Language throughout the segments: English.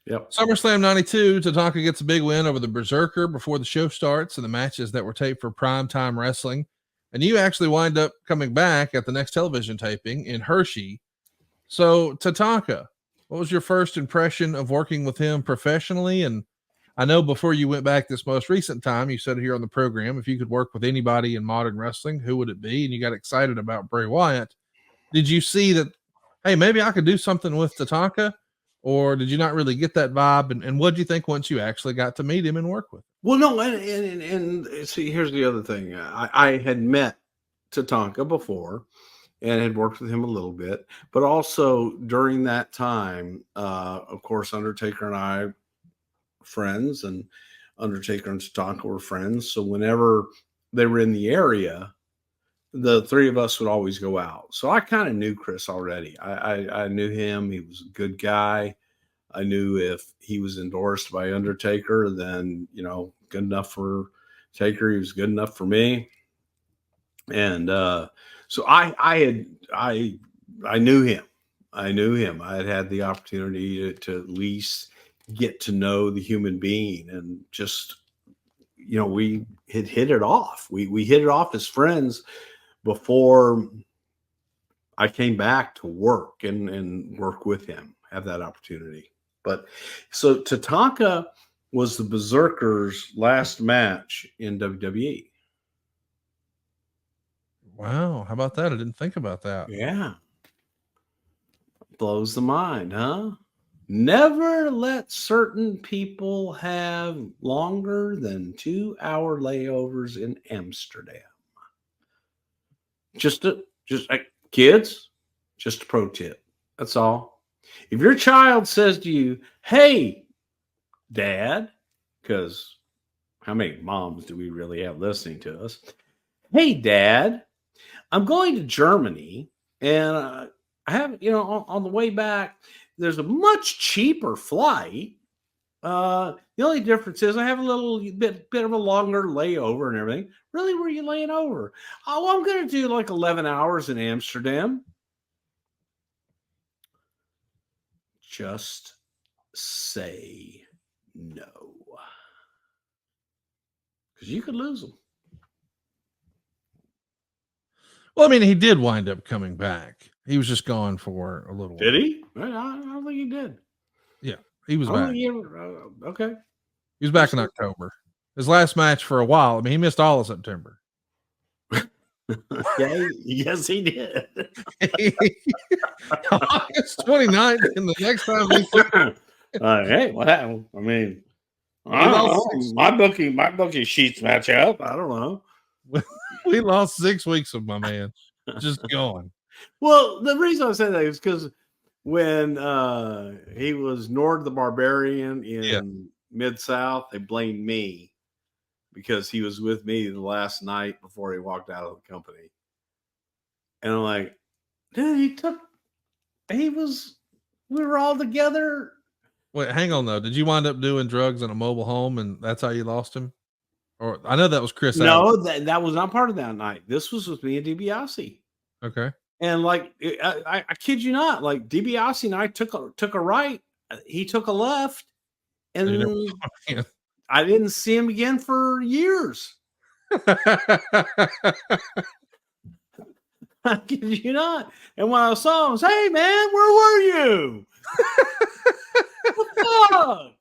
Yep. SummerSlam 92, Tatanka gets a big win over the Berserker before the show starts and the matches that were taped for primetime wrestling. And you actually wind up coming back at the next television taping in Hershey. So, Tatanka, what was your first impression of working with him professionally? And I know before you went back this most recent time, you said here on the program, if you could work with anybody in modern wrestling, who would it be? And you got excited about Bray Wyatt. Did you see that, hey, maybe I could do something with Tatanka? Or did you not really get that vibe? And what did you think once you actually got to meet him and work with him? Well, no, and see, here's the other thing. I had met Tatanka before and had worked with him a little bit, but also during that time, of course, Undertaker and I friends, and Undertaker and Tatanka were friends. So whenever they were in the area, the three of us would always go out. So I kind of knew Chris already. I knew him. He was a good guy. I knew if he was endorsed by Undertaker, then, good enough for Taker. He was good enough for me. And so I knew him. I knew him. I had the opportunity to at least get to know the human being, and just, we had hit it off. We hit it off as friends before I came back to work and work with him, have that opportunity. But so Tatanka was the Berserker's last match in WWE. Wow. How about that? I didn't think about that. Yeah. Blows the mind, huh? Never let certain people have longer than 2-hour layovers in Amsterdam. Just kids, just a pro tip. That's all. If your child says to you, "Hey, Dad," because how many moms do we really have listening to us? "Hey, Dad, I'm going to Germany, and I have, on the way back, there's a much cheaper flight. The only difference is I have a little bit of a longer layover and everything." "Really? Where are you laying over?" "Oh, I'm going to do like 11 hours in Amsterdam." Just say no, because you could lose them. Well, I mean, he did wind up coming back. He was just gone for a little Did while. he? I don't think he did. Yeah, he was back. Okay. He was back in October. His last match for a while. I mean, he missed all of September. Yeah, yes, he did. August 29th, and the next time we hey, what happened? I mean, my bookie sheets match up. I don't know. We lost 6 weeks of my man. Just gone. Well, the reason I say that is because when he was Nord the Barbarian in Mid-South, they blamed me because he was with me the last night before he walked out of the company. And I'm like, dude, we were all together. Wait, hang on though. Did you wind up doing drugs in a mobile home and that's how you lost him? Or I know that was Chris. No, that was not part of that night. This was with me and DiBiase. Okay. And like, I kid you not, like DiBiase and I took a right. He took a left. And I didn't see him again for years. I kid you not. And when I saw him, I was, "Hey man, where were you? What the fuck?"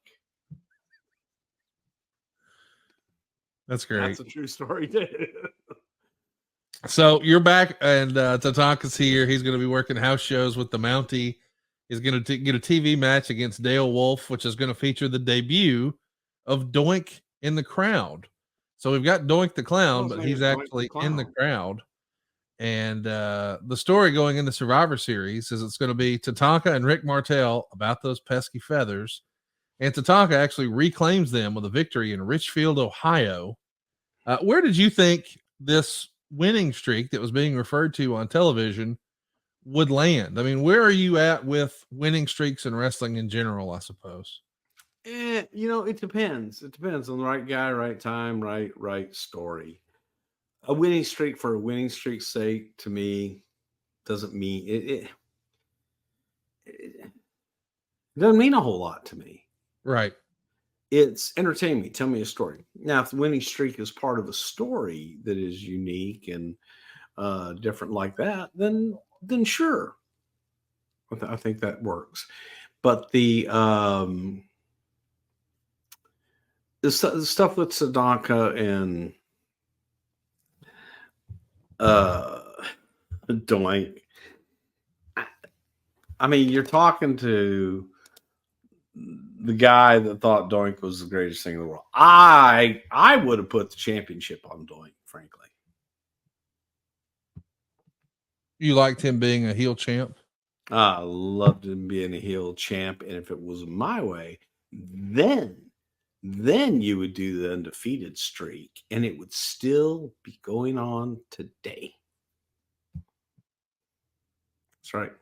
That's great. That's a true story too. So you're back, and Tatanka's here. He's going to be working house shows with the Mountie. He's going to get a TV match against Dale Wolf, which is going to feature the debut of Doink in the crowd. So we've got Doink the Clown, but he's actually in the crowd. And the story going into Survivor Series is it's going to be Tatanka and Rick Martel about those pesky feathers. And Tatanka actually reclaims them with a victory in Richfield, Ohio. Where did you think this winning streak that was being referred to on television would land? I mean, where are you at with winning streaks in wrestling in general, I suppose? It depends. It depends on the right guy, right time, right story. A winning streak for a winning streak's sake, to me, doesn't mean it doesn't mean a whole lot to me. Right. It's entertain me. Tell me a story. Now, if the winning streak is part of a story that is unique and different like that, then sure, I think that works. But the stuff with Tatanka and uh, Doink, I mean, you're talking to the guy that thought Doink was the greatest thing in the world. I would have put the championship on Doink, frankly. You liked him being a heel champ? I loved him being a heel champ, and if it was my way, then you would do the undefeated streak, and it would still be going on today. That's right.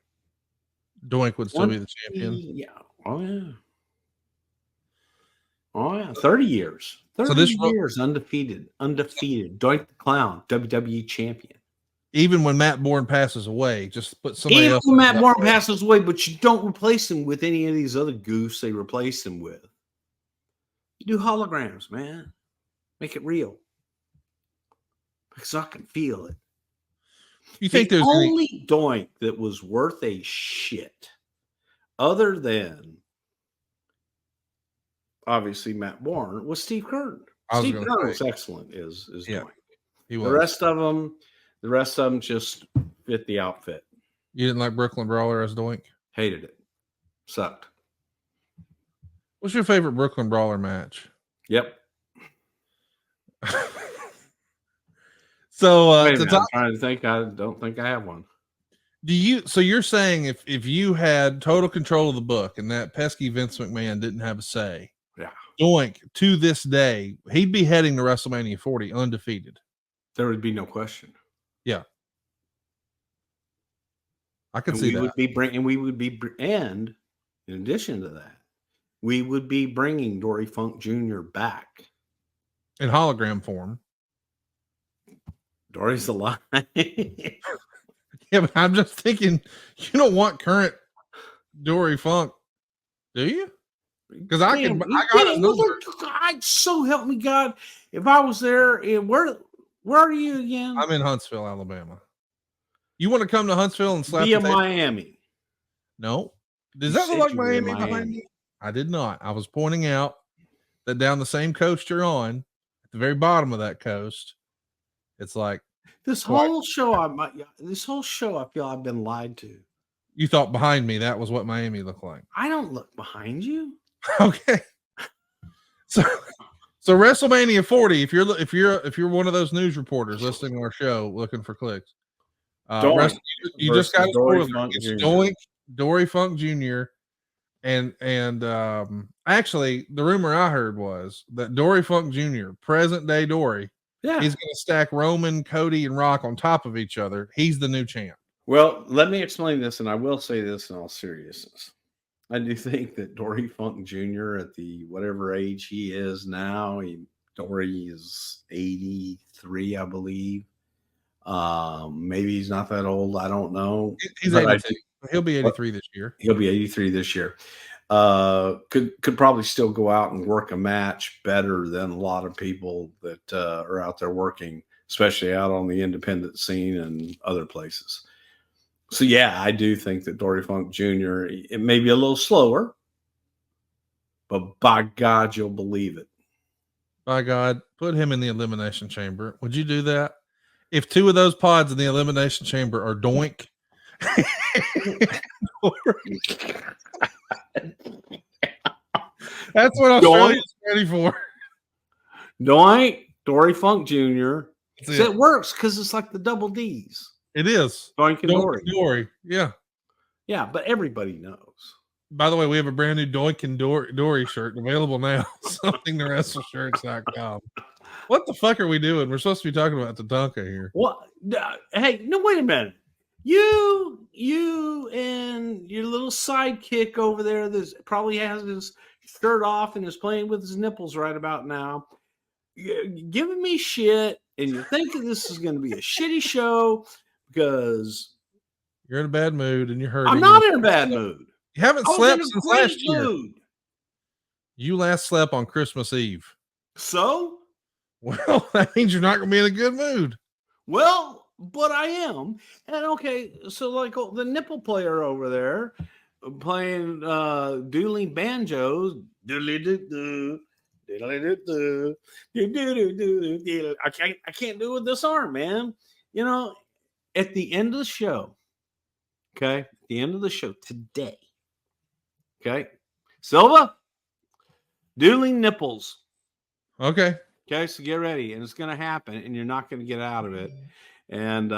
Doink would still be the champion. Yeah. Oh yeah. Oh yeah. 30 years. 30 So this years undefeated. Doink the Clown, WWE champion. Even when Matt Bourne passes away, just put somebody Even else. when Matt Bourne passes away, but you don't replace him with any of these other goofs they replace him with. You do holograms, man. Make it real. Because I can feel it. You think the there's only Doink that was worth a shit, other than obviously Matt Bourne, was Steve Kern. Steve Kern was excellent. Is Doink. He was. The rest of them just fit the outfit. You didn't like Brooklyn Brawler as Doink? Hated it. Sucked. What's your favorite Brooklyn Brawler match? Yep. So I'm trying to think. I don't think I have one. So you're saying if you had total control of the book and that pesky Vince McMahon didn't have a say, yeah, Doink to this day, he'd be heading to WrestleMania 40 undefeated. There would be no question. Yeah. I could see that. And in addition to that, we would be bringing Dory Funk Jr. back in hologram form. Dory's alive. Yeah, but I'm just thinking, you don't want current Dory Funk, do you? Because I'd so help me God, if I was there. Where are you again? I'm in Huntsville, Alabama. You want to come to Huntsville and slap via Miami? No. Does that look like Miami behind me? I did not. I was pointing out that down the same coast you're on, at the very bottom of that coast, it's like this whole show. I feel I've been lied to. You thought behind me that was what Miami looked like. I don't look behind you. Okay. So WrestleMania 40. If you're one of those news reporters listening to our show looking for clicks, you just got to Dory Funk Jr. And actually the rumor I heard was that Dory Funk Jr., present day Dory, he's going to stack Roman, Cody, and Rock on top of each other. He's the new champ. Well, let me explain this, and I will say this in all seriousness. I do think that Dory Funk Jr. at the whatever age he is now, Dory is 83, I believe. Maybe he's not that old. I don't know. He's 82. He'll be 83 this year. He'll be 83 this year. Could probably still go out and work a match better than a lot of people that are out there working, especially out on the independent scene and other places. So, yeah, I do think that Dory Funk Jr., it may be a little slower, but by God, you'll believe it. By God, put him in the Elimination Chamber. Would you do that? If two of those pods in the Elimination Chamber are Doink. That's what Australia's ready for. Doink, Dory Funk Jr. It works because it's like the double D's. It is. Doink and Dory. Yeah. Yeah, but everybody knows. By the way, we have a brand new Doink and Dory shirt available now. SomethingToWrestleShirts.com. What the fuck are we doing? We're supposed to be talking about Tatanka here. What? Hey, no, wait a minute. You and your little sidekick over there that probably has his shirt off and is playing with his nipples right about now, giving me shit, and you're thinking this is going to be a shitty show because you're in a bad mood and you're hurting. I'm not in a bad mood. You haven't slept since last year. You last slept on Christmas Eve. So, Well, that means you're not going to be in a good mood. well, but I am. And okay, so like the nipple player over there playing dueling banjos. I can't do it with this arm, man. You know, at the end of the show, okay, at the end of the show today, okay, Silva, dueling nipples. Okay. Okay, so get ready, and it's going to happen, and you're not going to get out of it. And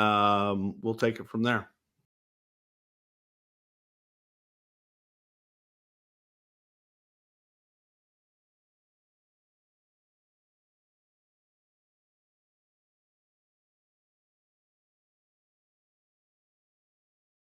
we'll take it from there.